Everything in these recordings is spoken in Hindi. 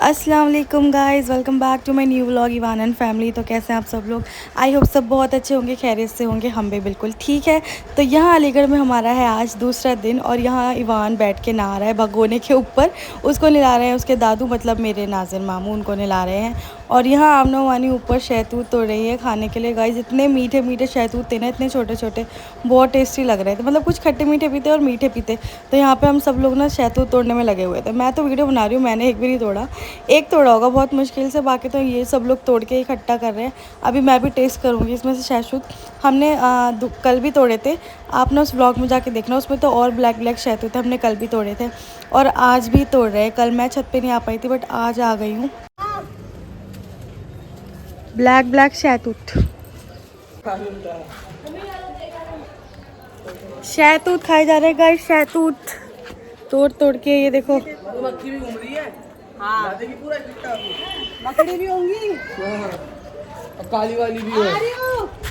अस्सलाम वालेकुम guys, welcome back to my new vlog Ivan and family. तो कैसे हैं आप सब लोग? आई होप सब बहुत अच्छे होंगे, खैरियत से होंगे। हम भी बिल्कुल ठीक है। तो यहाँ अलीगढ़ में हमारा है आज दूसरा दिन और यहाँ इवान बैठ के नहा रहा है भगोने के ऊपर। उसको नहला रहे हैं उसके दादू, मतलब मेरे नाज़िर मामू, उनको नहला रहे हैं। और यहाँ आमनो वानी ऊपर शहतूत तोड़ रही है खाने के लिए। गाइज़ इतने मीठे मीठे शहतूत थे ना, इतने छोटे छोटे, बहुत टेस्टी लग रहे थे। मतलब कुछ खट्टे मीठे पीते और मीठे पीते। तो यहाँ पे हम सब लोग ना शहतूत तोड़ने में लगे हुए थे। मैं तो वीडियो बना रही हूँ, मैंने एक भी नहीं तोड़ा, एक तोड़ा होगा बहुत मुश्किल से, बाकी तो ये सब लोग तोड़ के इकट्ठा कर रहे हैं। अभी मैं भी टेस्ट करूँगी इसमें से शहतूत। हमने कल भी तोड़े थे, आपने उस व्लॉग में जाके देखना, उसमें तो और ब्लैक ब्लैक शहतूत थे, हमने कल भी तोड़े थे और आज भी तोड़ रहे हैं। कल मैं छत पे नहीं आ पाई थी बट आज आ गई हूँ। ब्लैक ब्लैक शहतूत, शहतूत खाए जा रहे हैं गाइस। शहतूत तोड़ तोड़ के, ये देखो मक्खी भी घूम रही है। हाँ पूरा इकट्ठा मकड़ी भी होंगी, काली वाली भी है।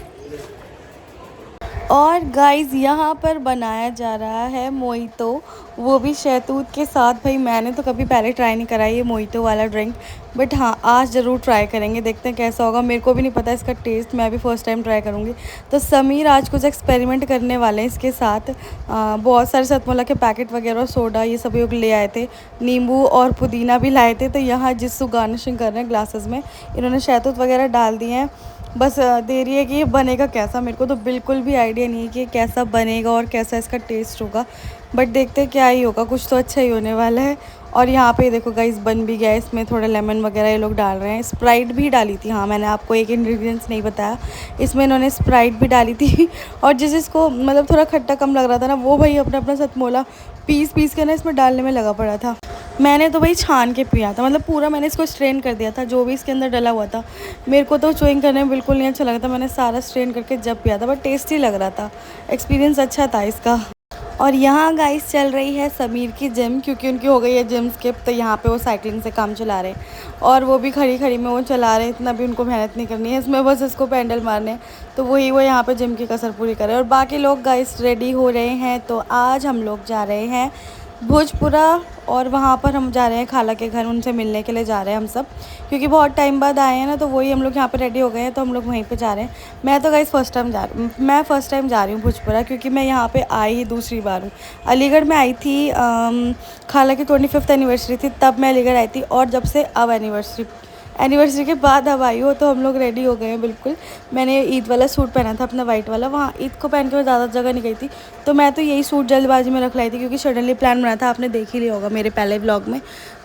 और गाइस यहाँ पर बनाया जा रहा है मोहितो, वो भी शहतूत के साथ। भाई मैंने तो कभी पहले ट्राई नहीं करा ये मोहितो वाला ड्रिंक, बट हाँ आज ज़रूर ट्राई करेंगे, देखते हैं कैसा होगा। मेरे को भी नहीं पता इसका टेस्ट, मैं भी फ़र्स्ट टाइम ट्राई करूँगी। तो समीर आज कुछ एक्सपेरिमेंट करने वाले हैं इसके साथ। बहुत सारे सतमोला के पैकेट वगैरह, सोडा, ये सब लोग ले आए थे, नींबू और पुदीना भी लाए थे। तो यहाँ जिसको गार्निशिंग कर रहे हैं ग्लासेस में, इन्होंने शहतूत वगैरह डाल दिए हैं। बस देरी है कि ये बनेगा कैसा। मेरे को तो बिल्कुल भी आइडिया नहीं है कि ये कैसा बनेगा और कैसा इसका टेस्ट होगा, बट देखते हैं क्या ही होगा, कुछ तो अच्छा ही होने वाला है। और यहाँ पे देखो गाइस बन भी गया है। इसमें थोड़ा लेमन वगैरह ये लोग डाल रहे हैं, स्प्राइट भी डाली थी। हाँ मैंने आपको एक इंग्रेडिएंट्स नहीं बताया, इसमें इन्होंने स्प्राइट भी डाली थी। और जिसको मतलब थोड़ा खट्टा कम लग रहा था ना, वो भाई अपना अपना सतमोला पीस पीस के ना इसमें डालने में लगा पड़ा था। मैंने तो भाई छान के पिया था, मतलब पूरा मैंने इसको स्ट्रेन कर दिया था, जो भी इसके अंदर डला हुआ था। मेरे को तो च्युइंग करने में बिल्कुल नहीं अच्छा लगा था, मैंने सारा स्ट्रेन करके जब पिया था, बट टेस्टी लग रहा था, एक्सपीरियंस अच्छा था इसका। और यहाँ गाइस चल रही है समीर की जिम, क्योंकि उनकी हो गई है जिम स्किप। तो यहाँ पे वो साइकिलिंग से काम चला रहे हैं और वो भी खड़ी खड़ी में वो चला रहे हैं, इतना भी उनको मेहनत नहीं करनी है इसमें, बस इसको पैंडल मारने। तो वो यहाँ पे जिम की कसर पूरी कर रहे हैं और बाकी लोग गाइस रेडी हो रहे हैं। तो आज हम लोग जा रहे हैं भोजपुरा और वहाँ पर हम जा रहे हैं खाला के घर, उनसे मिलने के लिए जा रहे हैं हम सब, क्योंकि बहुत टाइम बाद आए हैं ना। तो वही हम लोग यहाँ पे रेडी हो गए हैं, तो हम लोग वहीं पे जा रहे हैं। मैं तो गाइस फर्स्ट टाइम जा रही हूँ भोजपुरा, क्योंकि मैं यहाँ पे आई ही दूसरी बार हूँ। अलीगढ़ में आई थी, खाला की 25th एनिवर्सरी थी, तब मैं अलीगढ़ आई थी, और जब से अब एनिवर्सरी के बाद अब आई हो। तो हम लोग रेडी हो गए हैं बिल्कुल। मैंने ईद वाला सूट पहना था अपना वाइट वाला, वहाँ ईद को पहन के मैं ज़्यादा जगह नहीं गई थी, तो मैं तो यही सूट जल्दबाजी में रख लाई थी, क्योंकि सडनली प्लान बना था, आपने देख ही लिया होगा मेरे पहले व्लॉग में।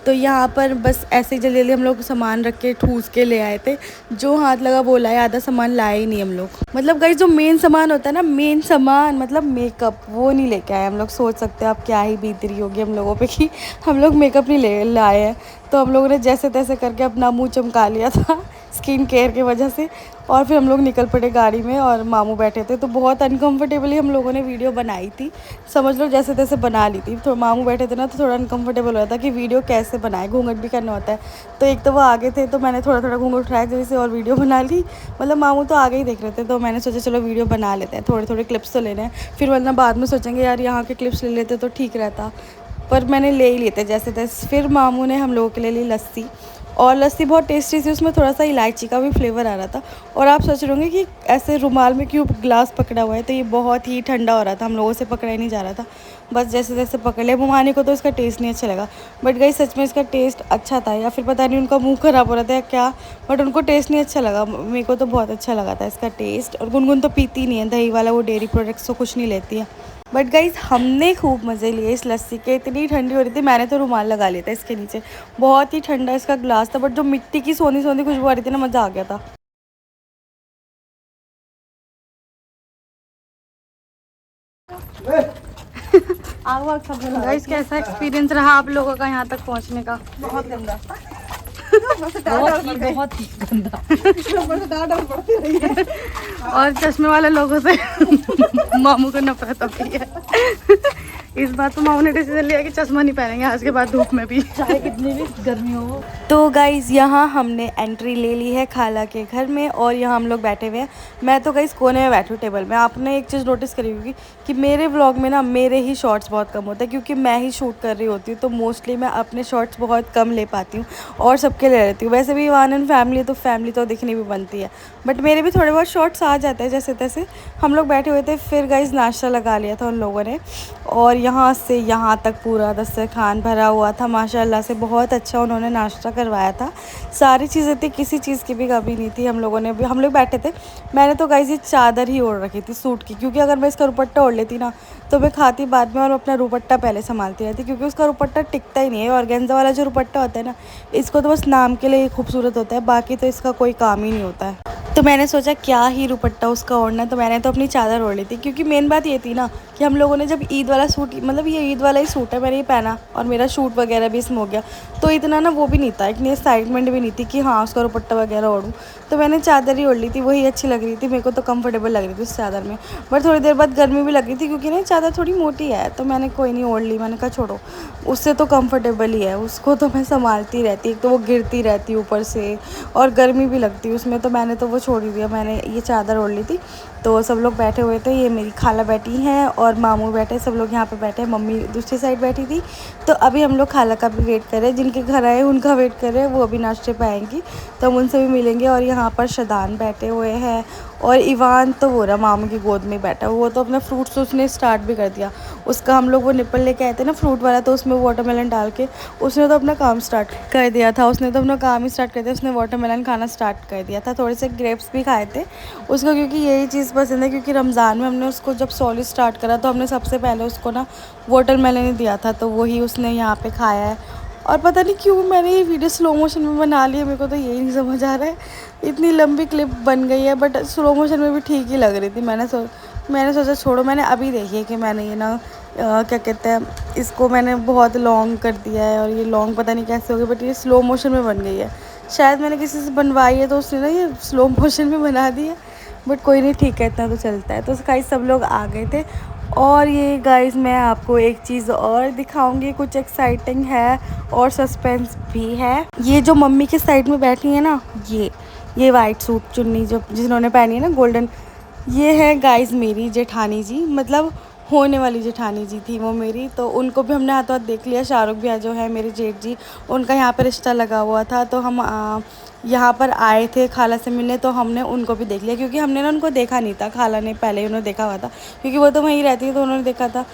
तो यहाँ पर बस ऐसे ही जल्दी जल्दी हम लोग सामान रख के ठूस के ले आए थे, जो हाथ लगा वो लाए, आधा सामान लाए ही नहीं हम लोग। मतलब गाइस जो मेन सामान होता है ना, मेन सामान मतलब मेकअप, वो नहीं लेके आए हम लोग। सोच सकते हो आप क्या ही बीत रही होगी हम लोगों पे कि हम लोग मेकअप नहीं ले लाए हैं। तो हम लोगों ने जैसे तैसे करके अपना मुंह चमका लिया था स्किन केयर की वजह से, और फिर हम लोग निकल पड़े गाड़ी में और मामू बैठे थे। तो बहुत अनकंफर्टेबली हम लोगों ने वीडियो बनाई थी, समझ लो जैसे तैसे बना ली थी। तो मामू बैठे थे ना, तो थोड़ा अनकंफर्टेबल हो रहा था कि वीडियो कैसे बनाए, घूंघट भी करना होता है। तो एक तो वो आगे थे, तो मैंने थोड़ा थोड़ा घूंघट उठाया जैसे से और वीडियो बना ली। मतलब मामू तो आगे ही देख रहे थे, तो मैंने सोचा चलो वीडियो बना लेते हैं, थोड़े थोड़े क्लिप्स तो लेने हैं, फिर वरना बाद में सोचेंगे यार यहाँ के क्लिप्स ले लेते तो ठीक रहता। पर मैंने ले ही लेते जैसे तैसे। फिर मामू ने हम लोगों के लिए ली लस्सी, और लस्सी बहुत टेस्टी थी, उसमें थोड़ा सा इलायची का भी फ्लेवर आ रहा था। और आप सोच रहे होंगे कि ऐसे रुमाल में क्यों ग्लास पकड़ा हुआ है, तो ये बहुत ही ठंडा हो रहा था, हम लोगों से पकड़ा ही नहीं जा रहा था, बस जैसे जैसे पकड़ लिया। मुमानी को तो इसका टेस्ट नहीं अच्छा लगा, बट गाइस सच में इसका टेस्ट अच्छा था, या फिर पता नहीं उनका मुँह ख़राब हो रहा था या क्या, बट उनको टेस्ट नहीं अच्छा लगा। मेरे को तो बहुत अच्छा लगा था इसका टेस्ट। और गुनगुन तो पीती नहीं है दही वाला, वो डेयरी प्रोडक्ट्स तो कुछ नहीं लेती है। बट गाइज़ हमने खूब मज़े लिए इस लस्सी के, इतनी ठंडी हो रही थी, मैंने तो रुमाल लगा लिया था इसके नीचे, बहुत ही ठंडा इसका ग्लास था। बट जो मिट्टी की सोनी सोनी खुशबू आ रही थी ना, मज़ा आ गया था। गाइस कैसा एक्सपीरियंस रहा आप लोगों का यहाँ तक पहुँचने का? बहुत गंदा, बहुत ही गंदा। और चश्मे वाले लोगों से मामू को नफरत होती है। इस बार तो मामू ने डिसीजन लिया कि चश्मा नहीं पहनेंगे आज के बाद धूप में भी, चाहे कितनी भी गर्मी हो। तो गाइज़ यहाँ हमने एंट्री ले ली है खाला के घर में और यहाँ हम लोग बैठे हुए हैं। मैं तो गाइज़ कोने में बैठी हूँ टेबल में। आपने एक चीज़ नोटिस करी होगी कि मेरे व्लॉग में ना मेरे ही शॉर्ट्स बहुत कम होते हैं, क्योंकि मैं ही शूट कर रही होती हूँ, तो मोस्टली मैं अपने शॉर्ट्स बहुत कम ले पाती हूँ और सबके ले लेती हूँ। वैसे भी वन एंड फैमिली तो फैमिली तो दिखनी भी बनती है, बट मेरे भी थोड़े बहुत शॉर्ट्स आ जाते हैं जैसे तैसे। हम लोग बैठे हुए थे, फिर गाइज़ नाश्ता लगा लिया था उन लोगों ने और यहाँ से यहाँ तक पूरा दस्तरखान भरा हुआ था। माशाल्लाह से बहुत अच्छा उन्होंने नाश्ता करवाया था, सारी चीज़ें थी, किसी चीज़ की भी कमी नहीं थी। हम लोग बैठे थे। मैंने तो गाइस ये चादर ही ओढ़ रखी थी सूट की, क्योंकि अगर मैं इसका दुपट्टा ओढ़ लेती ना तो मैं खाती बाद में और अपना दुपट्टा पहले संभालती रहती, क्योंकि उसका दुपट्टा टिकता ही नहीं है। ऑर्गेन्जा वाला जो दुपट्टा होता है ना, इसको तो बस नाम के लिए खूबसूरत होता है, बाकी तो इसका कोई काम ही नहीं होता है। तो मैंने सोचा क्या ही दुपट्टा उसका ओढ़ना, तो मैंने तो अपनी चादर ओढ़ ली थी, क्योंकि मेन बात ये थी ना कि हम लोगों ने जब ईद वाला सूट, मतलब ये ईद वाला ही सूट है, मैंने ये पहना और मेरा शूट वगैरह भी इसमें हो गया, तो इतना ना वो भी नहीं था, इतनी एक्साइटमेंट भी नहीं थी कि हाँ उसका दुपट्टा वगैरह ओढ़ूँ। तो मैंने चादर ही ओढ़ ली थी, वही अच्छी लग रही थी मेरे को, तो कंफर्टेबल लग रही थी उस चादर में। बट थोड़ी देर बाद गर्मी भी लग रही थी, क्योंकि ना चादर थोड़ी मोटी है, तो मैंने कोई नहीं ओढ़ ली। मैंने कहा छोड़ो, उससे तो कंफर्टेबल ही है, उसको तो मैं संभालती रहती, एक तो वो गिरती रहती ऊपर से और गर्मी भी लगती उसमें, तो मैंने तो वो छोड़ ही दिया। मैंने ये चादर ओढ़ ली थी। तो सब लोग बैठे हुए थे, ये मेरी खाला बैठी हैं और मामू बैठे, सब लोग यहाँ पे बैठे हैं, मम्मी दूसरी साइड बैठी थी। तो अभी हम लोग खाला का भी वेट कर रहे हैं, जिनके घर आए उनका वेट कर रहे हैं, वो अभी नाश्ते पे आएंगी तो हम उनसे भी मिलेंगे। और यहाँ पर शदान बैठे हुए हैं और इवान तो वो रहा मामू की गोद में बैठा, वो तो अपना फ्रूट्स उसने स्टार्ट भी कर दिया। उसका हम लोग वो निप्पल लेके आए थे ना फ्रूट वाला, तो उसमें वाटरमेलन डाल के उसने तो अपना काम स्टार्ट कर दिया था। उसने तो अपना काम ही स्टार्ट कर दिया, उसने वाटरमेलन खाना स्टार्ट कर दिया था। थोड़े से ग्रेप्स भी खाए थे उसको, क्योंकि यही चीज़ पसंद है, क्योंकि रमज़ान में हमने उसको जब सॉलिड स्टार्ट करा तो हमने सबसे पहले उसको ना वाटरमेलन ही दिया था, तो वही उसने यहाँ पे खाया है। और पता नहीं क्यों मैंने ये वीडियो स्लो मोशन में बना ली है, मेरे को तो यही नहीं समझ आ रहा है, इतनी लंबी क्लिप बन गई है, बट स्लो मोशन में भी ठीक ही लग रही थी। मैंने सोचा छोड़ो, मैंने अभी देखी है कि मैंने ये ना क्या कहते हैं, इसको मैंने बहुत लॉन्ग कर दिया है और ये लॉन्ग पता नहीं कैसे हो गई, बट ये स्लो मोशन में बन गई है। शायद मैंने किसी से बनवाई है तो उसने ना ये स्लो मोशन में बना दी है, बट कोई नहीं, ठीक है, इतना तो चलता है। तो गाइस सब लोग आ गए थे और ये गाइस मैं आपको एक चीज़ और दिखाऊंगी, कुछ एक्साइटिंग है और सस्पेंस भी है। ये जो मम्मी के साइड में बैठी है ना, ये वाइट सूट चुन्नी जो जिन्होंने पहनी है ना गोल्डन, ये है गाइस मेरी जेठानी जी, मतलब होने वाली जेठानी जी थी वो मेरी। तो उनको भी हमने हाथों हाथ देख लिया। शाहरुख भैया जो है मेरे जेठ जी, उनका यहाँ पर रिश्ता लगा हुआ था, तो हम यहाँ पर आए थे खाला से मिलने, तो हमने उनको भी देख लिया, क्योंकि हमने ना उनको देखा नहीं था, खाला ने पहले उन्हें देखा हुआ था, क्योंकि वो तो वहीं रहती है तो उन्होंने देखा था।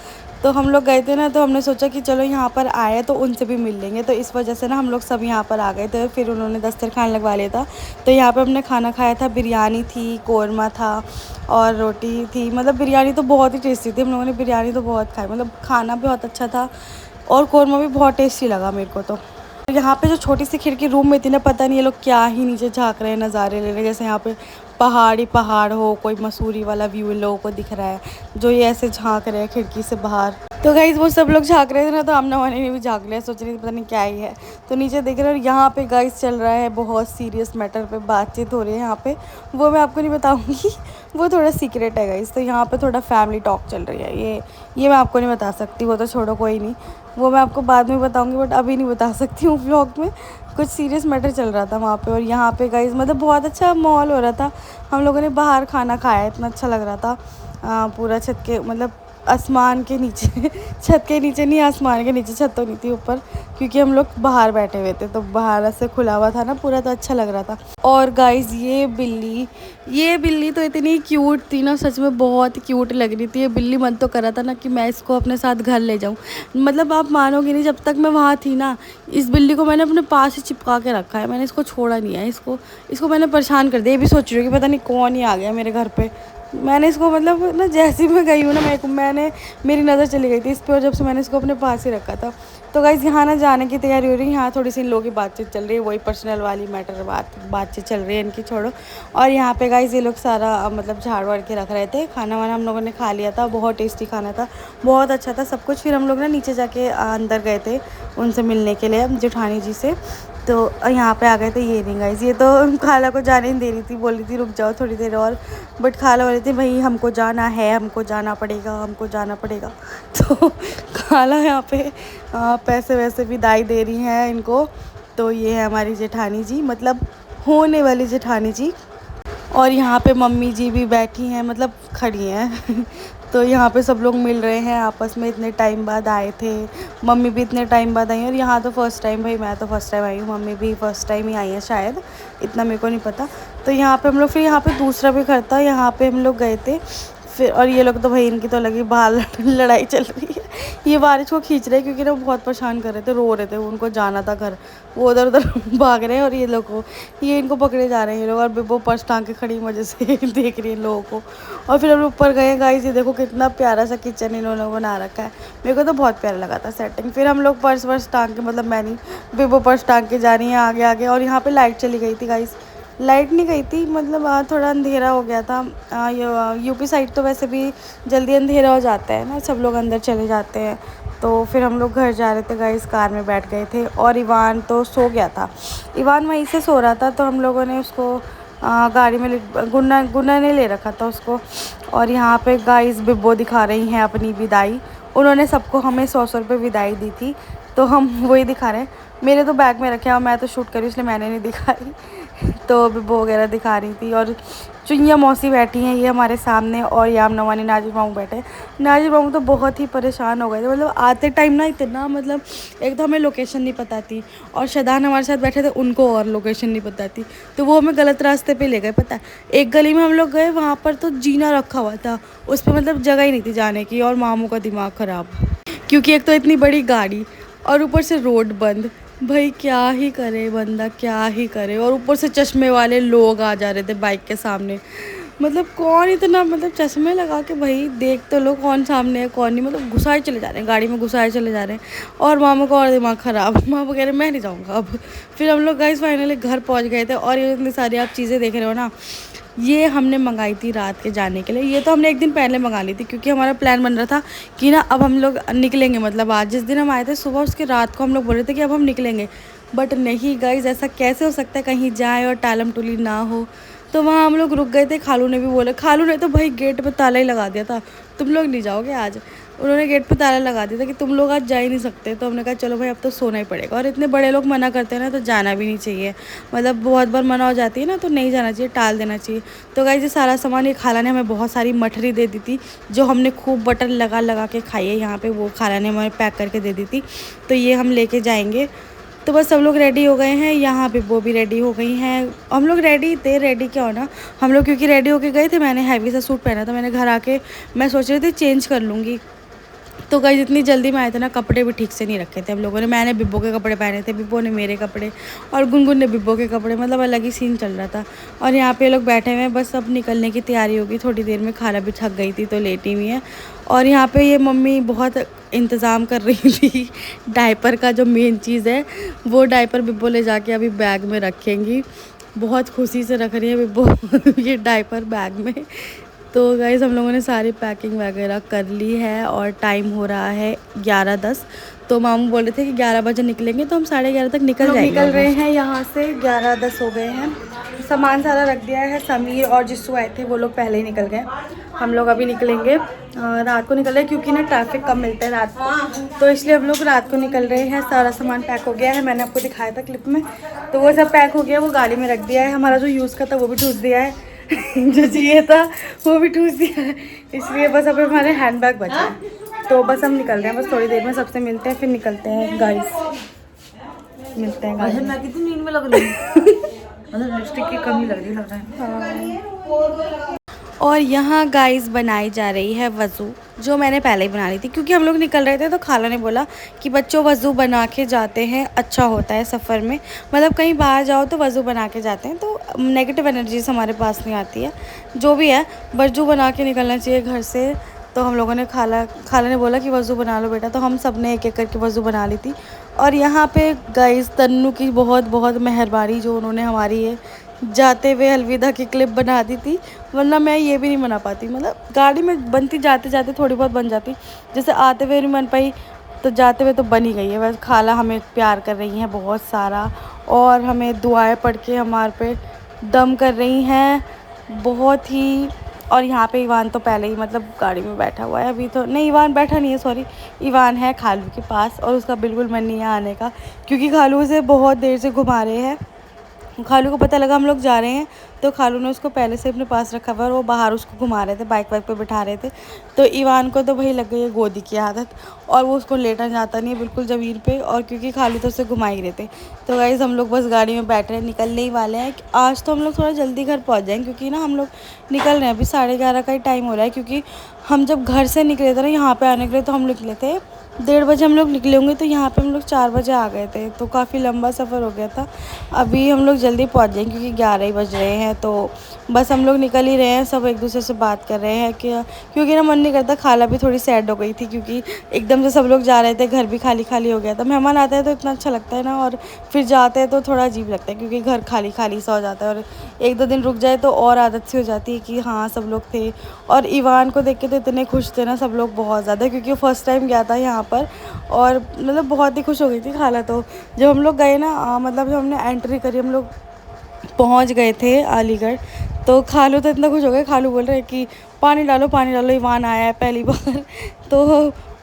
तो हम लोग गए थे ना, तो हमने सोचा कि चलो यहाँ पर आए तो उनसे भी मिल लेंगे, तो इस वजह से ना हम लोग सब यहाँ पर आ गए थे। फिर उन्होंने दस्तरखान लगवा लिया था, तो यहाँ पर हमने खाना खाया था, बिरयानी थी, कौरमा था और रोटी थी। मतलब बिरयानी तो बहुत ही टेस्टी थी, हम लोगों ने बिरयानी तो बहुत खाई, मतलब खाना भी बहुत अच्छा था और कौरमा भी बहुत टेस्टी लगा मेरे को। तो यहाँ पे जो छोटी सी खिड़की रूम में थी ना, पता नहीं ये लोग क्या ही नीचे झाँक रहे हैं, नज़ारे ले रहे हैं, जैसे यहाँ पे पहाड़ हो, कोई मसूरी वाला व्यू इन लोगों को दिख रहा है, जो ये ऐसे झाँक रहे हैं खिड़की से बाहर। तो गाइस वो सब लोग झाँक रहे थे ना, तो आमना वानी ने भी झाँक लिया, सोच रही थी पता नहीं क्या ही है। तो नीचे देख रहे हो, यहाँ पे गाइस चल रहा है बहुत सीरियस मैटर पे बातचीत हो रही है यहाँ पे, वो मैं आपको नहीं बताऊँगी वो थोड़ा सीक्रेट है गाइस। तो यहाँ पे थोड़ा फैमिली टॉक चल रही है, ये मैं आपको नहीं बता सकती, वो तो छोड़ो कोई नहीं, वो मैं आपको बाद में बताऊँगी, बट अभी नहीं बता सकती हूँ व्लॉग में। कुछ सीरियस मैटर चल रहा था वहाँ पे। और यहाँ पे गाइस मतलब बहुत अच्छा माहौल हो रहा था, हम लोगों ने बाहर खाना खाया, इतना अच्छा लग रहा था। पूरा छत के मतलब आसमान के नीचे छत के नीचे नहीं, आसमान के नीचे, छत तो नहीं थी ऊपर, क्योंकि हम लोग बाहर बैठे हुए थे, तो बाहर से खुला हुआ था ना पूरा, तो अच्छा लग रहा था। और गाइस ये बिल्ली तो इतनी क्यूट थी ना, सच में बहुत क्यूट लग रही थी ये बिल्ली। मन तो कर रहा था ना कि मैं इसको अपने साथ घर ले जाऊं। मतलब आप मानोगे नहीं, जब तक मैं वहाँ थी ना, इस बिल्ली को मैंने अपने पास ही चिपका के रखा है, मैंने इसको छोड़ा नहीं है। इसको मैंने परेशान कर दिया। ये भी सोच रही हूँ कि पता नहीं कौन ही आ गया मेरे घर पे। मैंने इसको मतलब ना जैसे ही मैं गई हूँ ना, मेरी नज़र चली गई थी इस पर, और जब से मैंने इसको अपने पास ही रखा था। तो गाइस यहाँ ना जाने की तैयारी हो रही है, यहाँ थोड़ी सी इन लोगों की बातचीत चल रही है, वही पर्सनल वाली मैटर बातचीत चल रही है इनकी, छोड़ो। और यहाँ पे गाइस ये लोग सारा मतलब झाड़ वाड़ के रख रहे थे। खाना वाना हम लोगों ने खा लिया था, बहुत टेस्टी खाना था, बहुत अच्छा था सब कुछ। फिर हम लोग ना नीचे जाके अंदर गए थे उनसे मिलने के लिए, जेठानी जी से। तो यहाँ पे आ गए थे। ये नहीं गाइस, ये तो खाला को जाने नहीं दे रही थी, बोल रही थी रुक जाओ थोड़ी देर और, बट खाला बोल रही थी भाई हमको जाना है, हमको जाना पड़ेगा, हमको जाना पड़ेगा। तो खाला यहाँ पे पैसे वैसे विदाई दे रही हैं इनको। तो ये है हमारी जेठानी जी, मतलब होने वाली जेठानी जी। और यहाँ पे मम्मी जी भी बैठी हैं, मतलब खड़ी हैं। तो यहाँ पे सब लोग मिल रहे हैं आपस में, इतने टाइम बाद आए थे। मम्मी भी इतने टाइम बाद आई हैं, और यहाँ तो फ़र्स्ट टाइम, भाई मैं तो फ़र्स्ट टाइम आई हूँ, मम्मी भी फ़र्स्ट टाइम ही आई हैं शायद, इतना मेरे को नहीं पता। तो यहाँ पे हम लोग, फिर यहाँ पे दूसरा भी घर था, यहाँ पे हम लोग गए थे फिर। और ये लोग तो भाई इनकी तो लगी बाहर लड़ाई चल रही है। ये बारिश को खींच रहे हैं क्योंकि ना वो बहुत परेशान कर रहे थे, रो रहे थे, उनको जाना था घर, वो उधर उधर भाग रहे हैं। और ये लोग को, ये इनको पकड़े जा रहे हैं ये लोग, और वो पर्स टांग के खड़ी मज़े से देख रही है इन लोगों को। और फिर हम लोग ऊपर गए गाइस, ये देखो कितना प्यारा सा किचन इन्होंने बना रखा है, मेरे को तो बहुत प्यारा लगा था सेटिंग। फिर हम लोग पर्स वर्स टांग के, मतलब मैं नहीं, बेबो पर्स टांग के जा रही है आगे आगे। और यहाँ पे लाइट चली गई थी गाइस, लाइट नहीं गई थी, मतलब थोड़ा अंधेरा हो गया था। यूपी साइड तो वैसे भी जल्दी अंधेरा हो जाता है ना, सब लोग अंदर चले जाते हैं। तो फिर हम लोग घर जा रहे थे गाइस, कार में बैठ गए थे, और इवान तो सो गया था, इवान वहीं से सो रहा था। तो हम लोगों ने उसको गाड़ी में गुन्ना ने ले रखा था उसको। और यहाँ पे गाइस बिब्बो दिखा रही हैं अपनी विदाई, उन्होंने सबको हमें 100 रुपये विदाई दी थी, तो हम वही दिखा रहे हैं। मेरे तो बैग में रखे हैं और मैं तो शूट करी, इसलिए मैंने नहीं दिखाई। तो बिब्बो वगैरह दिखा रही थी। और चुइयाँ मौसी बैठी हैं ये हमारे सामने, और याम नवानी नाजिर मामू बैठे हैं। नाजिर मामू तो बहुत ही परेशान हो गए थे, मतलब आते टाइम ना इतना, मतलब एक तो हमें लोकेशन नहीं पता थी, और शदान हमारे साथ बैठे थे, उनको और लोकेशन नहीं पता थी, तो वो हमें गलत रास्ते पे ले गए। पता है, एक गली में हम लोग गए, वहाँ पर तो जीना रखा हुआ था, उस पर मतलब जगह ही नहीं थी जाने की, और मामू का दिमाग ख़राब, क्योंकि एक तो इतनी बड़ी गाड़ी और ऊपर से रोड बंद, भाई क्या ही करे बंदा, क्या ही करे। और ऊपर से चश्मे वाले लोग आ जा रहे थे बाइक के सामने, मतलब कौन इतना, मतलब चश्मे लगा के भाई देख तो लो कौन सामने है कौन नहीं, मतलब घुसाए चले जा रहे हैं गाड़ी में, घुसाए चले जा रहे हैं। और मामू का और दिमाग ख़राब, मामू कह रहे मैं नहीं जाऊँगा अब। फिर हम लोग गाइस फाइनली घर पहुँच गए थे। और ये इतनी सारी आप चीज़ें देख रहे हो ना, ये हमने मंगाई थी रात के जाने के लिए, ये तो हमने एक दिन पहले मंगा ली थी, क्योंकि हमारा प्लान बन रहा था कि ना अब हम लोग निकलेंगे, मतलब आज जिस दिन हम आए थे सुबह, उसके रात को हम लोग बोल रहे थे कि अब हम निकलेंगे। बट नहीं गाइज, ऐसा कैसे हो सकता है कहीं जाए और टालम टुली ना हो। तो वहाँ हम लोग रुक गए थे, खालू ने भी बोला, खालू ने तो भाई गेट पर ताला ही लगा दिया था, तुम लोग नहीं जाओगे आज, उन्होंने गेट पे ताला लगा दिया था कि तुम लोग आज जा ही नहीं सकते। तो हमने कहा चलो भाई अब तो सोना ही पड़ेगा, और इतने बड़े लोग मना करते हैं ना तो जाना भी नहीं चाहिए, मतलब बहुत बार मना हो जाती है ना, तो नहीं जाना चाहिए, टाल देना चाहिए। तो गाइस ये सारा सामान, ये खाला ने हमें बहुत सारी मठरी दे दी थी, जो हमने खूब बटर लगा लगा के खाई है यहाँ पे, वो खाला ने हमें पैक करके दे दी थी, तो ये हम लेके जाएंगे। तो बस सब लोग रेडी हो गए हैं, यहाँ पे वो भी रेडी हो गई हैं, हम लोग रेडी थे, रेडी क्या होना, हम लोग क्योंकि रेडी होके गए थे, मैंने हैवी सा सूट पहना था, मैंने घर आके मैं सोच रही थी चेंज कर लूँगी। तो गाइस इतनी जल्दी में आए थे ना, कपड़े भी ठीक से नहीं रखे थे हम लोगों ने, मैंने बिब्बो के कपड़े पहने थे, बिब्बो ने मेरे कपड़े, और गुनगुन ने बिब्बो के कपड़े, मतलब अलग ही सीन चल रहा था। और यहाँ पे लोग बैठे हुए हैं, बस अब निकलने की तैयारी होगी थोड़ी देर में, खाला भी थक गई थी तो लेटी हुई है। और यहाँ पे ये मम्मी बहुत इंतज़ाम कर रही थी डायपर का, जो मेन चीज़ है वो डायपर बिब्बो ले जाके अभी बैग में रखेंगी, बहुत खुशी से रख रही है बिब्बो ये डायपर बैग में। तो गाइज़ हम लोगों ने सारी पैकिंग वगैरह कर ली है, और टाइम हो रहा है 11:10। तो मामू बोल रहे थे कि 11 बजे निकलेंगे, तो हम 11:30 तक निकल जाएंगे। निकल रहे हैं यहाँ से, 11:10 हो गए हैं, सामान सारा रख दिया है। समीर और जिस्सू आए थे, वो लोग पहले ही निकल गए, हम लोग अभी निकलेंगे, रात को निकल रहे हैं क्योंकि ना ट्रैफिक कम मिलता है रात को, तो इसलिए हम लोग रात को निकल रहे हैं। सारा सामान पैक हो गया है, मैंने आपको दिखाया था क्लिप में, तो वो सब पैक हो गया, वो गाड़ी में रख दिया है। हमारा जो यूज़ का था वो भी ठूस दिया है जो चाहिए था वो भी ठूस दिया है, इसलिए बस अब हमारे हैंड बैग बचा है। तो बस हम निकल रहे हैं, बस थोड़ी देर में सबसे मिलते हैं, फिर निकलते हैं गाइस, मिलते हैं गाइस। मैं कितनी नींद में लग रही हूँ, मतलब लिपस्टिक की कमी लग रही है। और यहाँ गाइस बनाई जा रही है वज़ू, जो मैंने पहले ही बना ली थी, क्योंकि हम लोग निकल रहे थे तो खाला ने बोला कि बच्चों वज़ू बना के जाते हैं, अच्छा होता है सफ़र में, मतलब कहीं बाहर जाओ तो वज़ू बना के जाते हैं, तो नेगेटिव एनर्जीज हमारे पास नहीं आती है, जो भी है वज़ू बना के निकलना चाहिए घर से। तो हम लोगों ने खाला ने बोला कि वज़ू बना लो बेटा, तो हम सब ने एक एक करके वज़ू बना ली थी। और यहाँ पे गाइस तन्नू की बहुत बहुत मेहरबानी, जो उन्होंने हमारी ये जाते हुए अलविदा की क्लिप बना दी थी, वरना मैं ये भी नहीं बना पाती, मतलब गाड़ी में बनती, जाते जाते थोड़ी बहुत बन जाती, जैसे आते हुए नहीं बन पाई, तो जाते हुए तो बन ही गई है। बस खाला हमें प्यार कर रही हैं बहुत सारा, और हमें दुआएं पढ़ के हमारे पे दम कर रही हैं बहुत ही। और यहाँ पे इवान तो पहले ही मतलब गाड़ी में बैठा हुआ है, अभी तो नहीं, इवान बैठा नहीं है, सॉरी, इवान है खालू के पास, और उसका बिल्कुल मन नहीं है आने का, क्योंकि खालू उसे बहुत देर से घुमा रहे हैं। खालू को पता लगा हम लोग जा रहे हैं, तो खालू ने उसको पहले से अपने पास रखा हुआ, और वो बाहर उसको घुमा रहे थे, बाइक वाइक पे बिठा रहे थे। तो इवान को तो भाई लग गई है गोदी की आदत, और वो उसको लेटा जाता नहीं है बिल्कुल ज़मीन पे, और क्योंकि खालू तो उसे घुमा ही रहे थे। तो गाइज़ हम लोग बस गाड़ी में बैठ रहे हैं, निकलने ही वाले हैं। आज तो हम लोग थोड़ा जल्दी घर पहुँच जाएंगे, क्योंकि ना हम लोग निकल रहे हैं, अभी 11:30 का ही टाइम हो रहा है, क्योंकि हम जब घर से निकले थे ना यहाँ पर आने के लिए, तो हम निकले थे 1:30 बजे हम लोग निकले होंगे, तो यहाँ पे हम लोग 4 बजे आ गए थे, तो काफ़ी लंबा सफ़र हो गया था। अभी हम लोग जल्दी पहुँच जाएंगे, क्योंकि 11 ही बज रहे हैं, तो बस हम लोग निकल ही रहे हैं। सब एक दूसरे से बात कर रहे हैं कि क्योंकि ना मन नहीं करता। खाला भी थोड़ी सैड हो गई थी, क्योंकि एकदम से सब लोग जा रहे थे, घर भी खाली खाली हो गया था। मेहमान आते हैं तो इतना अच्छा लगता है ना, और फिर जाते हैं तो थोड़ा अजीब लगता है, क्योंकि घर खाली खाली सा हो जाता है, और 1-2 दिन रुक जाए तो और आदत सी हो जाती है कि हाँ सब लोग थे। और इवान को देख के तो इतने खुश थे ना सब लोग, बहुत ज़्यादा, क्योंकि वो फर्स्ट टाइम गया था यहाँ पर, और मतलब बहुत ही खुश हो गई थी खाला। तो जब हम लोग गए ना, मतलब जब हमने एंट्री करी, हम लोग पहुँच गए थे अलीगढ़, तो खालू तो इतना खुश हो गए। खालू बोल रहे कि पानी डालो, इवान आया है पहली बार। तो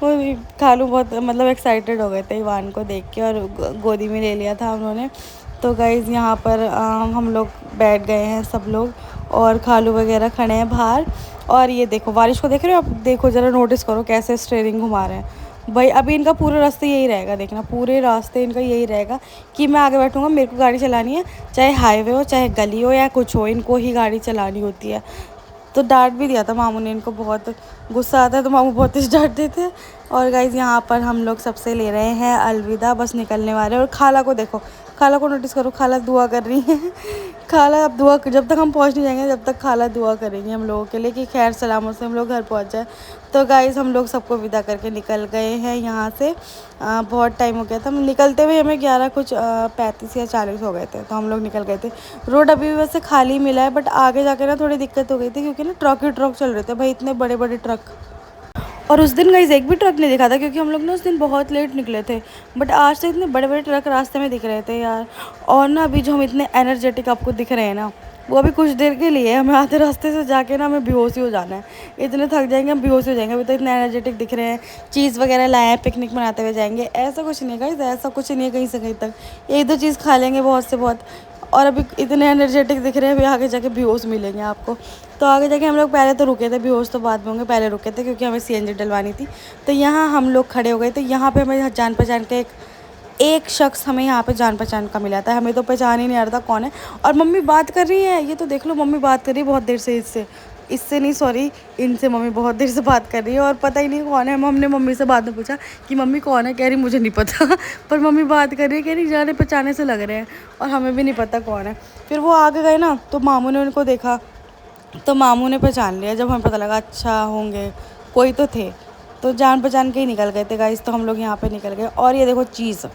वो खालू बहुत मतलब एक्साइटेड हो गए थे इवान को देख के, और गोदी में ले लिया था उन्होंने। तो गाइज़ यहाँ पर हम लोग बैठ गए हैं सब लोग, और खालू वगैरह खड़े हैं बाहर। और ये देखो बारिश को देख रहे हो आप, देखो ज़रा नोटिस करो कैसे स्टीयरिंग घुमा रहे हैं भाई। अभी इनका पूरा रास्ते यही रहेगा, देखना पूरे रास्ते इनका यही रहेगा कि मैं आगे बैठूंगा, मेरे को गाड़ी चलानी है, चाहे हाईवे हो चाहे गली हो या कुछ हो, इनको ही गाड़ी चलानी होती है। तो डांट भी दिया था मामू ने इनको, बहुत गुस्सा आता है तो मामू बहुत तेज डांटते थे। और गाइज़ यहाँ पर हम लोग सबसे ले रहे हैं अलविदा, बस निकलने वाले। और खाला को देखो, खाला को नोटिस करो, खाला दुआ कर रही है। खाला अब दुआ, जब तक हम पहुँच नहीं जाएंगे जब तक खाला दुआ करेंगी हम लोगों के लिए कि खैर सलामत से हम लोग घर पहुँच जाए। तो गाइज़ हम लोग सबको विदा करके निकल गए हैं यहाँ से। बहुत टाइम हो गया था, हम निकलते हुए हमें 11 कुछ 35 या 40 हो गए थे, तो हम लोग निकल गए थे। रोड अभी भी वैसे खाली मिला है, बट आगे जाकर ना थोड़ी दिक्कत हो गई थी, क्योंकि ना ट्रक ही ट्रक चल रहे थे भाई, इतने बड़े बड़े ट्रक। और उस दिन गाइस एक भी ट्रक नहीं दिखा था, क्योंकि हम लोग ना उस दिन बहुत लेट निकले थे, बट आज तो इतने बड़े बड़े ट्रक रास्ते में दिख रहे थे यार। और ना अभी जो हम इतने एनर्जेटिक आपको दिख रहे हैं ना, वो अभी कुछ देर के लिए, हमें आधे रास्ते से जाके ना हमें बेहोश ही हो जाना है, इतने थक जाएंगे हम, बेहोश हो जाएंगे। अभी तो इतने एनर्जेटिक दिख रहे हैं, चीज़ वगैरह लाए हैं, पिकनिक मनाते हुए जाएंगे, ऐसा कुछ नहीं है गाइस, ऐसा कुछ नहीं है कहीं से कहीं तक, 1-2 चीज़ खा लेंगे बहुत से बहुत, और अभी इतने एनर्जेटिक दिख रहे हैं, अभी आगे जाके बेहोश मिलेंगे आपको। तो आगे जाके हम लोग पहले तो रुके थे, बेहोश तो बाद में होंगे, पहले रुके थे क्योंकि हमें सीएनजी डलवानी थी। तो यहाँ हम लोग खड़े हो गए, तो यहाँ पे हमें जान पहचान के एक शख्स हमें यहाँ पे जान पहचान का मिला था, हमें तो पहचान ही नहीं आ रहा था कौन है। और मम्मी बात कर रही है, ये तो देख लो, मम्मी बात कर रही है बहुत देर से, इससे नहीं, सॉरी, इनसे मम्मी बहुत देर से बात कर रही है, और पता ही नहीं कौन है। हमने मम्मी से बाद में पूछा कि मम्मी कौन है, कह रही मुझे नहीं पता। पर मम्मी बात कर रही है, कह रही जाने पहचाने से लग रहे हैं, और हमें भी नहीं पता कौन है। फिर वो आगे गए ना, तो मामू ने उनको देखा, तो मामू ने पहचान लिया। जब हमें पता लगा अच्छा होंगे कोई तो थे, तो जान पहचान के ही निकल गए थे गाइस। तो हम लोग यहाँ पे निकल गए। और ये देखो चीज़,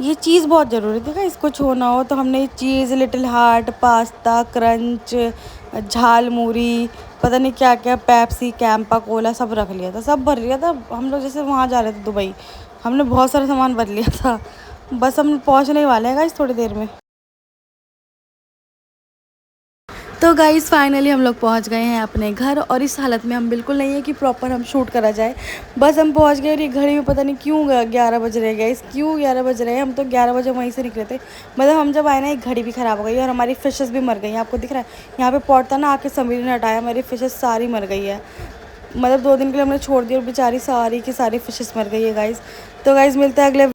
ये चीज़ बहुत ज़रूरी थी गाइस, कुछ हो ना हो तो हमने ये चीज़, लिटिल हार्ट, पास्ता क्रंच, झाल मूरी, पता नहीं क्या क्या, पेप्सी, कैंपा कोला, सब रख लिया था, सब भर लिया था। हम लोग जैसे वहाँ जा रहे थे दुबई, हमने बहुत सारा सामान भर लिया था। बस हम पहुँचने ही वाले हैं गाइस थोड़ी देर में। तो गाइज़ फाइनली हम लोग पहुंच गए हैं अपने घर, और इस हालत में हम बिल्कुल नहीं है कि प्रॉपर हम शूट करा जाए, बस हम पहुंच गए। और ये घड़ी में पता नहीं क्यों 11 बज रहे हैं गाइज़, क्यों 11 बज रहे हैं, हम तो 11 बजे वहीं से निकले थे। मतलब हम जब आए ना, एक घड़ी भी ख़राब हो गई, और हमारी फ़िशेस भी मर गई। आपको दिख रहा है यहाँ पे पॉट था ना, आके समीर ने हटाया, हमारी फ़िशेस सारी मर गई है। मतलब 2 दिन के लिए हमने छोड़ दिया, और बेचारी सारी की सारी फ़िशेस मर गई है गाइज़। तो गाइज़ मिलते हैं अगले